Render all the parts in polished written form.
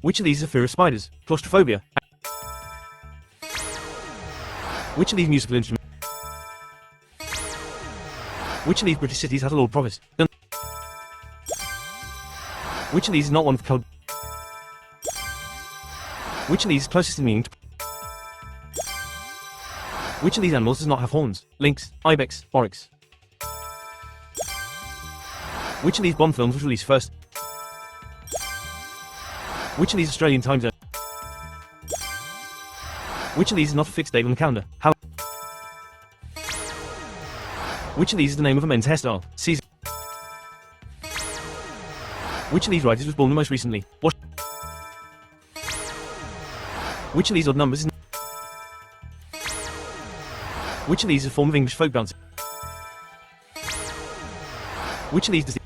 Which of these is a fear of spiders? Claustrophobia. Which of these musical instruments? Which of these British cities has a Lord Provost? Which of these is not one of colour? Which of these is closest in meaning to? Which of these animals does not have horns? Lynx, ibex, oryx. Which of these Bond films was released first? Which of these Australian time zone? Which of these is not a fixed date on the calendar? How? Which of these is the name of a men's hairstyle? Caesar. Which of these writers was born the most recently? Which of these odd numbers is? Which of these is a form of English folk dancing? Which of these does?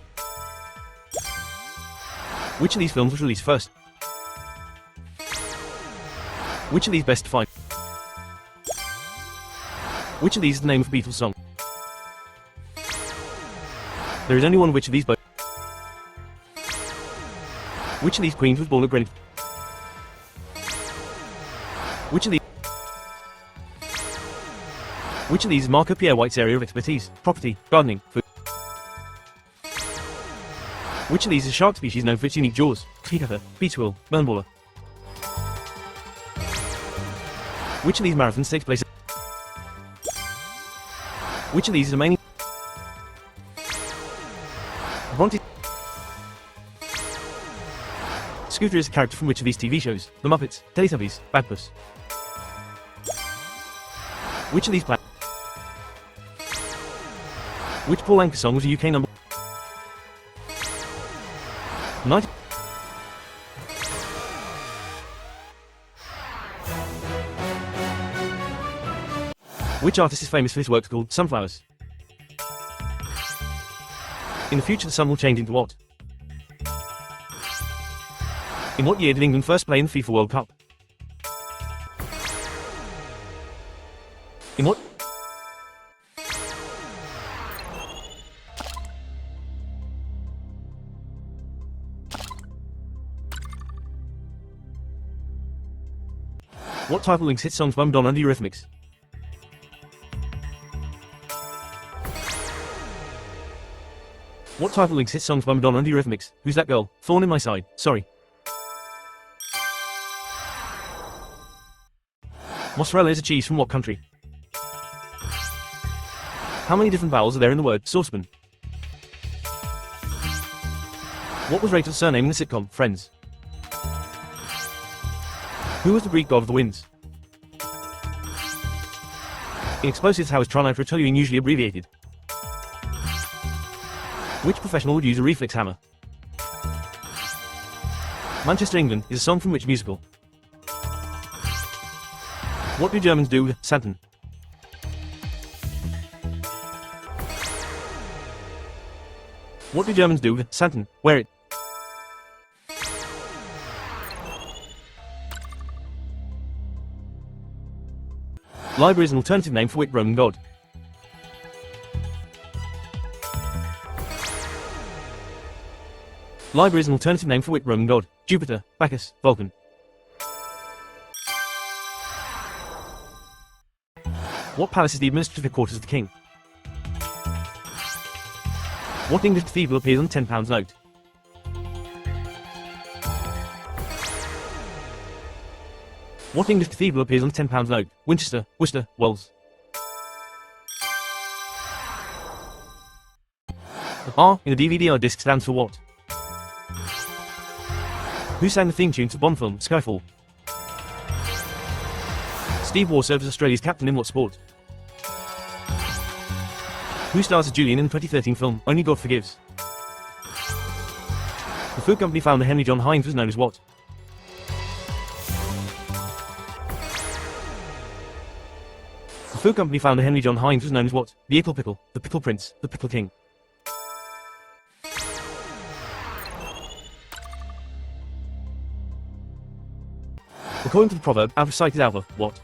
Which of these films was released first? Which of these best defined? Which of these is the name of a Beatles song? There is only one which of these both. Which of these queens was born at Greenwich? Which of these? Which of these is Marco Pierre White's area of expertise? Property, gardening, food. Which of these is a shark species known for its unique jaws? Sea cutter, beach squirrel, burnballer. Which of these marathons takes place? Which of these is a main? Bronte. Scooter is a character from which of these TV shows? The Muppets, Teletubbies, Badpuss. Which of these planets? Which Paul Anka song was a UK number? 90. Which artist is famous for his works called Sunflowers? In the future the sun will change into what? In what year did England first play in the FIFA World Cup? In what? What type of links hit songs by Madonna and the Eurythmics? What type of links hit songs by Madonna and the Eurythmics? Who's that girl? Thorn in my side. Sorry. Mozzarella is a cheese from what country? How many different vowels are there in the word saucepan? What was Rachel's surname in the sitcom Friends? Who was the Greek god of the winds? In explosives, how is trinitrotoluene usually abbreviated? Which professional would use a reflex hammer? Manchester, England is a song from which musical? What do Germans do with Santen? What do Germans do with Santen? Wear it. Library is an alternative name for which Roman god? Library is an alternative name for which Roman god? Jupiter, Bacchus, Vulcan. What palace is the administrative quarters of the king? What English cathedral appears on the £10 note? What English cathedral appears on the £10 note? Winchester, Worcester, Wells. The R in the DVD disc stands for what? Who sang the theme tune to Bond film Skyfall? Steve Waugh served as Australia's captain in what sport? Who stars as Julian in the 2013 film Only God Forgives? The food company founder Henry John Heinz was known as what? The food company founder Henry John Heinz was known as what? The Ickle Pickle, the Pickle Prince, the Pickle King. According to the proverb, out of sight is out of what?